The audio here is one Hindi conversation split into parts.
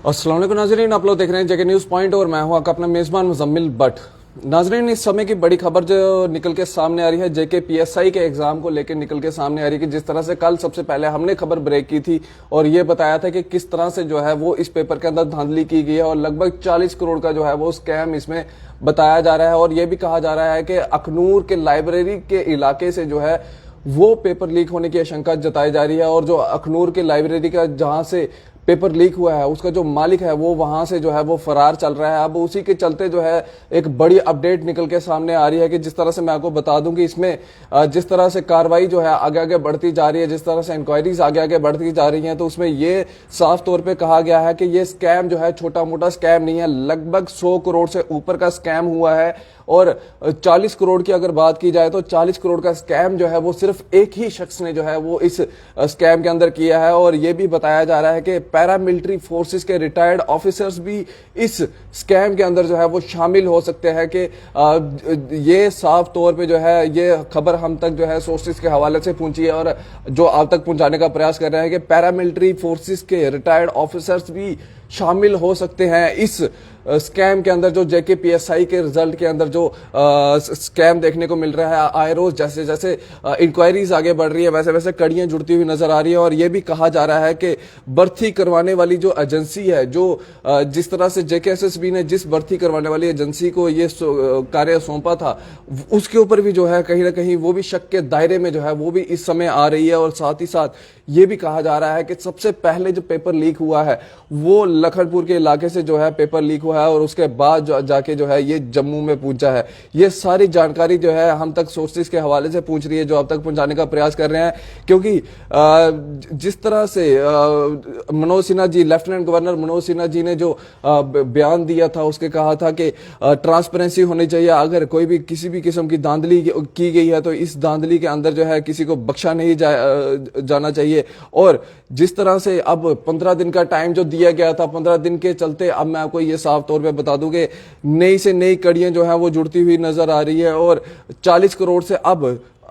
अस्सलाम वालेकुम नाजरीन, आप लोग देख रहे हैं जेके न्यूज़ पॉइंट और मैं हूं आपका अपना मेज़बान मुजम्मिल बट। नाजरीन, इस समय की बड़ी खबर जो निकल के सामने आ रही है जेके पीएसआई के एग्जाम को लेकर निकल के सामने आ रही है कि जिस तरह से कल सबसे पहले हमने खबर ब्रेक की थी और ये बताया था कि किस तरह से जो है वो इस पेपर के अंदर धांधली की गई है और लगभग 40 करोड़ का जो है वो स्कैम इसमें बताया जा रहा है। और ये भी कहा जा रहा है कि अखनूर के लाइब्रेरी के इलाके से जो है वो पेपर लीक होने की आशंका जताई जा रही है और जो अखनूर के लाइब्रेरी का जहां से पेपर लीक हुआ है उसका जो मालिक है वो वहां से जो है वो फरार चल रहा है। अब उसी के चलते जो है एक बड़ी अपडेट निकल के सामने आ रही है कि जिस तरह से मैं आपको बता दूं कि इसमें जिस तरह से कार्रवाई जो है आगे आगे बढ़ती जा रही है, जिस तरह से इंक्वायरीज आगे आगे बढ़ती जा रही हैं, तो उसमें ये साफ तौर पे कहा गया है कि ये स्कैम जो है छोटा मोटा स्कैम नहीं है, लगभग 100 करोड़ से ऊपर का स्कैम हुआ है। और 40 करोड़ की अगर बात की जाए तो 40 करोड़ का स्कैम जो है वो सिर्फ एक ही शख्स ने जो है वो इस स्कैम के अंदर किया है। और ये भी बताया जा रहा है कि पैरामिलिट्री फोर्सेस के रिटायर्ड ऑफिसर्स भी इस स्कैम के अंदर जो है वो शामिल हो सकते हैं। कि ये साफ तौर पे जो है ये खबर हम तक जो है सोर्सेस के हवाले से पहुंची है और जो आप तक पहुंचाने का प्रयास कर रहे हैं कि पैरामिलिट्री फोर्सेस के रिटायर्ड ऑफिसर्स भी शामिल हो सकते हैं इस स्कैम के अंदर। जो जेके पीएसआई के रिजल्ट के अंदर जो स्कैम देखने को मिल रहा है, आए रोज जैसे जैसे इंक्वायरीज आगे बढ़ रही है वैसे वैसे कड़ियां जुड़ती हुई नजर आ रही है। और यह भी कहा जा रहा है कि भर्ती करवाने वाली जो एजेंसी है, जो जिस तरह से जेकेएसएसबी ने जिस भर्ती करवाने वाली एजेंसी को ये कार्य सौंपा था, उसके ऊपर भी जो है कहीं ना कहीं वो भी शक के दायरे में जो है वो भी इस समय आ रही है। और साथ ही साथ ये भी कहा जा रहा है कि सबसे पहले जो पेपर लीक हुआ है वो लखनपुर के इलाके से जो है पेपर लीक हुआ है और उसके बाद जाके जो है ये जम्मू में पहुंचा है। ये सारी जानकारी जो है हम तक सोर्सेस के हवाले से पूछ रही है, जो अब तक पहुंचाने का प्रयास कर रहे हैं। क्योंकि जिस तरह से मनोज सिन्हा जी, लेफ्टिनेंट गवर्नर मनोज सिन्हा जी ने जो बयान दिया था उसके कहा था कि ट्रांसपेरेंसी होनी चाहिए, अगर कोई भी किसी भी किस्म की धांधली की गई है तो इस धांधली के अंदर जो है किसी को बख्शा नहीं जाना चाहिए। और जिस तरह से अब 15 दिन का टाइम जो दिया गया था, 15 दिन के चलते अब मैं आपको ये साफ तौर पे बता दूं कि नई से नई कड़ियां जो है वो जुड़ती हुई नजर आ रही है। और 40 करोड़ से अब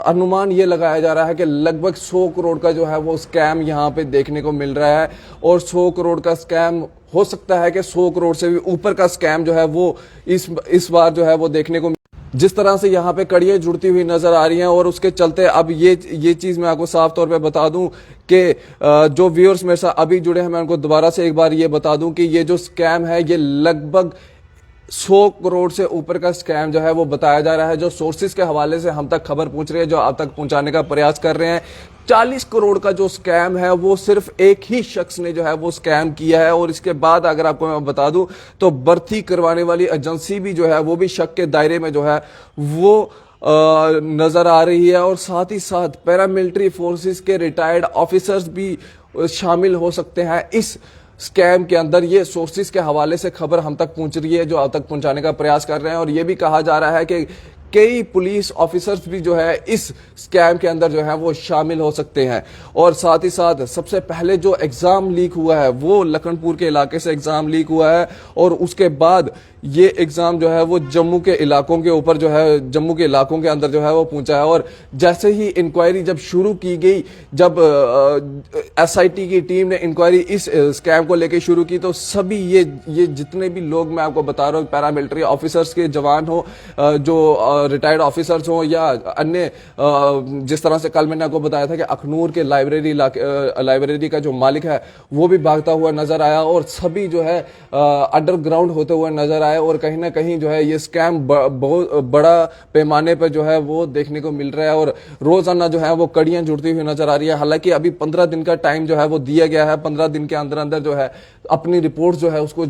अनुमान ये लगाया जा रहा है कि लगभग 100 करोड़ का जो है वो स्कैम यहाँ पे देखने को मिल रहा है। और 100 करोड़ का स्कैम हो सकता है कि 100 करोड़ से भी ऊपर का स्कैम जो है वो इस बार जो है वो देखने को, जिस तरह से यहाँ पे कड़ियां जुड़ती हुई नजर आ रही हैं। और उसके चलते अब ये चीज मैं आपको साफ तौर पे बता दूं कि जो व्यूअर्स मेरे साथ अभी जुड़े हैं, मैं उनको दोबारा से एक बार ये बता दूं कि ये जो स्कैम है ये लगभग 100 करोड़ से ऊपर का स्कैम जो है वो बताया जा रहा है। जो सोर्सेज के हवाले से हम तक खबर पहुंच रही है, जो आप तक पहुंचाने का प्रयास कर रहे हैं, 40 करोड़ का जो स्कैम है वो सिर्फ एक ही शख्स ने जो है वो स्कैम किया है। और इसके बाद अगर आपको मैं बता दूं तो भर्ती करवाने वाली एजेंसी भी जो है वो भी शक के दायरे में जो है वो नजर आ रही है। और साथ ही साथ पैरामिलिट्री फोर्सेस के रिटायर्ड ऑफिसर्स भी शामिल हो सकते हैं इस स्कैम के अंदर। ये सोर्सेस के हवाले से खबर हम तक पहुंच रही है, जो आप तक पहुंचाने का प्रयास कर रहे हैं। और ये भी कहा जा रहा है कि कई पुलिस ऑफिसर्स भी जो है इस स्कैम के अंदर जो है वो शामिल हो सकते हैं। और साथ ही साथ सबसे पहले जो एग्जाम लीक हुआ है वो लखनपुर के इलाके से एग्जाम लीक हुआ है और उसके बाद ये एग्जाम जो है वो जम्मू के इलाकों के ऊपर जो है जम्मू के इलाकों के अंदर जो है वो पहुंचा है। और जैसे ही इंक्वायरी जब शुरू की गई, जब एसआईटी की टीम ने इंक्वायरी इस स्कैम को लेकर शुरू की, तो सभी ये जितने भी लोग मैं आपको बता रहा हूँ, पैरामिलिट्री ऑफिसर्स के जवान हो, जो रिटायर्ड ऑफिसर्स हो या अन्य, जिस तरह से कल मैंने आपको बताया था कि अखनूर के लाइब्रेरी का जो मालिक है वो भी भागता हुआ नजर आया और सभी जो है अंडरग्राउंड होते हुए नजर आए। और कहीं ना कहीं जो है ये स्कैम बहुत बड़ा पैमाने पर जो है वो देखने को मिल रहा है और रोजाना जो है वो कड़ियां जुड़ती हुई नजर आ रही है। हालांकि अभी 15 दिन का टाइम जो है वो दिया गया है, 15 दिन के अंदर अंदर जो है अपनी रिपोर्ट जो है उसको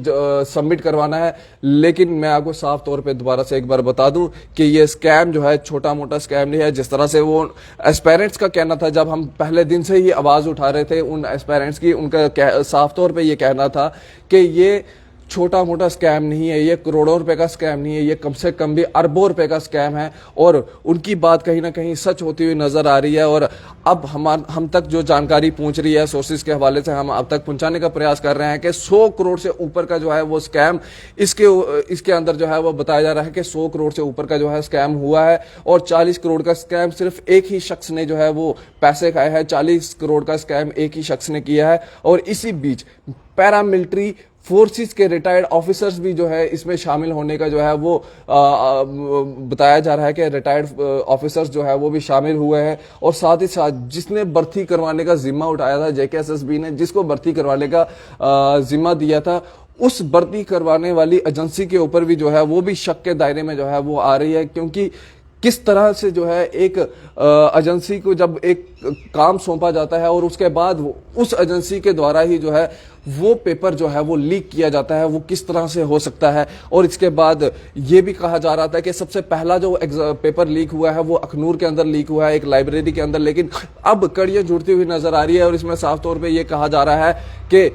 सबमिट करवाना है। लेकिन मैं आपको साफ तौर पे दोबारा से एक बार बता दूं कि ये स्कैम जो है छोटा मोटा स्कैम नहीं है। जिस तरह से वो एस्पायरेंट्स का कहना था, जब हम पहले दिन से ही आवाज उठा रहे थे उन एस्पायरेंट्स की, उनका साफ तौर पे ये कहना था कि ये छोटा मोटा स्कैम नहीं है, ये करोड़ों रुपए का स्कैम नहीं है, ये कम से कम भी अरबों रुपए का स्कैम है। और उनकी बात कहीं ना कहीं सच होती हुई नजर आ रही है। और अब हम तक जो जानकारी पहुंच रही है सोर्सेज के हवाले से हम अब तक पहुंचाने का प्रयास कर रहे हैं कि 100 करोड़ से ऊपर का जो है वो स्कैम इसके अंदर जो है वो बताया जा रहा है कि 100 करोड़ से ऊपर का जो है स्कैम हुआ है। और 40 करोड़ का स्कैम सिर्फ एक ही शख्स ने जो है वो पैसे खाए हैं, 40 करोड़ का स्कैम एक ही शख्स ने किया है। और इसी बीच पैरामिलिट्री फोर्सेस के रिटायर्ड ऑफिसर्स भी जो है इसमें शामिल होने का जो है वो बताया जा रहा है कि रिटायर्ड ऑफिसर्स जो है वो भी शामिल हुए हैं। और साथ ही साथ जिसने भर्ती करवाने का जिम्मा उठाया था जेकेएसएसबी ने, जिसको भर्ती करवाने का जिम्मा दिया था, उस भर्ती करवाने वाली एजेंसी के ऊपर भी जो है वो भी शक के दायरे में जो है वो आ रही है। क्योंकि किस तरह से जो है एक एजेंसी को जब एक काम सौंपा जाता है और उसके बाद उस एजेंसी के द्वारा ही जो है वो पेपर जो है वो लीक किया जाता है, वो किस तरह से हो सकता है। और इसके बाद ये भी कहा जा रहा था कि सबसे पहला जो पेपर लीक हुआ है वो अखनूर के अंदर लीक हुआ है, एक लाइब्रेरी के अंदर, लेकिन अब कड़ियां जुड़ती हुई नजर आ रही है। और इसमें साफ तौर पर यह कहा जा रहा है कि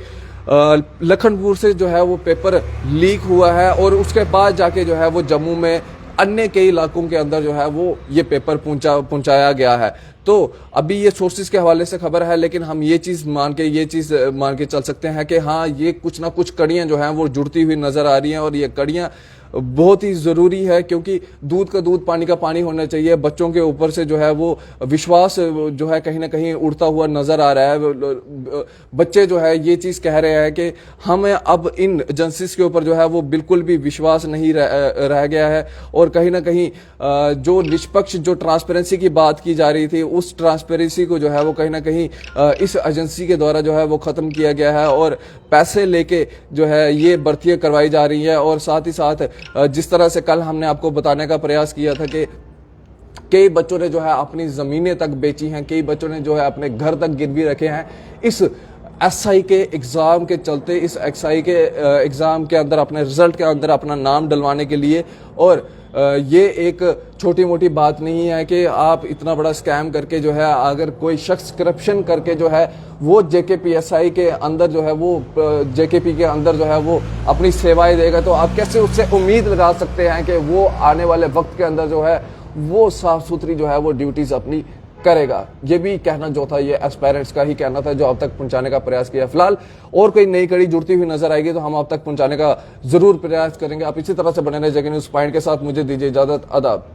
लखनपुर से जो है वो पेपर लीक हुआ है और उसके बाद जाके जो है वो जम्मू में अन्य कई इलाकों के अंदर जो है वो ये पेपर पहुंचाया गया है। तो अभी ये सोर्सेज के हवाले से खबर है, लेकिन हम ये चीज मान के चल सकते हैं कि हाँ, ये कुछ ना कुछ कड़ियां जो हैं वो जुड़ती हुई नजर आ रही हैं। और ये कड़ियां बहुत ही जरूरी है, क्योंकि दूध का दूध पानी का पानी होना चाहिए। बच्चों के ऊपर से जो है वो विश्वास जो है कहीं ना कहीं उड़ता हुआ नजर आ रहा है। बच्चे जो है ये चीज कह रहे हैं कि हमें अब इन एजेंसीज के ऊपर जो है वो बिल्कुल भी विश्वास नहीं रह गया है। और कहीं ना कहीं जो निष्पक्ष, जो ट्रांसपेरेंसी की बात की जा रही थी, उस ट्रांसपेरेंसी को जो है वो कहीं ना कहीं इस एजेंसी के द्वारा जो है वो खत्म किया गया है और पैसे लेके जो है ये भर्तियां करवाई जा रही है। और साथ ही साथ जिस तरह से कल हमने आपको बताने का प्रयास किया था कि कई बच्चों ने जो है अपनी जमीनें तक बेची हैं, कई बच्चों ने जो है अपने घर तक गिरवी रखे हैं इस एसआई के एग्जाम के चलते, इस एसआई के एग्जाम के अंदर अपने रिजल्ट के अंदर अपना नाम डलवाने के लिए। और ये एक छोटी मोटी बात नहीं है कि आप इतना बड़ा स्कैम करके जो है अगर कोई शख्स करप्शन करके जो है वो जेकेपीएसआई के अंदर जो है वो जेकेपी के अंदर जो है वो अपनी सेवाएं देगा, तो आप कैसे उससे उम्मीद लगा सकते हैं कि वो आने वाले वक्त के अंदर जो है वो साफ सुथरी जो है वो ड्यूटीज अपनी करेगा। ये भी कहना जो था, ये एस्पायरेंट्स का ही कहना था जो अब तक पहुंचाने का प्रयास किया। फिलहाल और कोई नई कड़ी जुड़ती हुई नजर आएगी तो हम अब तक पहुंचाने का जरूर प्रयास करेंगे। आप इसी तरह से बने रहे जगह न्यूज पॉइंट के साथ। मुझे दीजिए इजाजत, आदाब।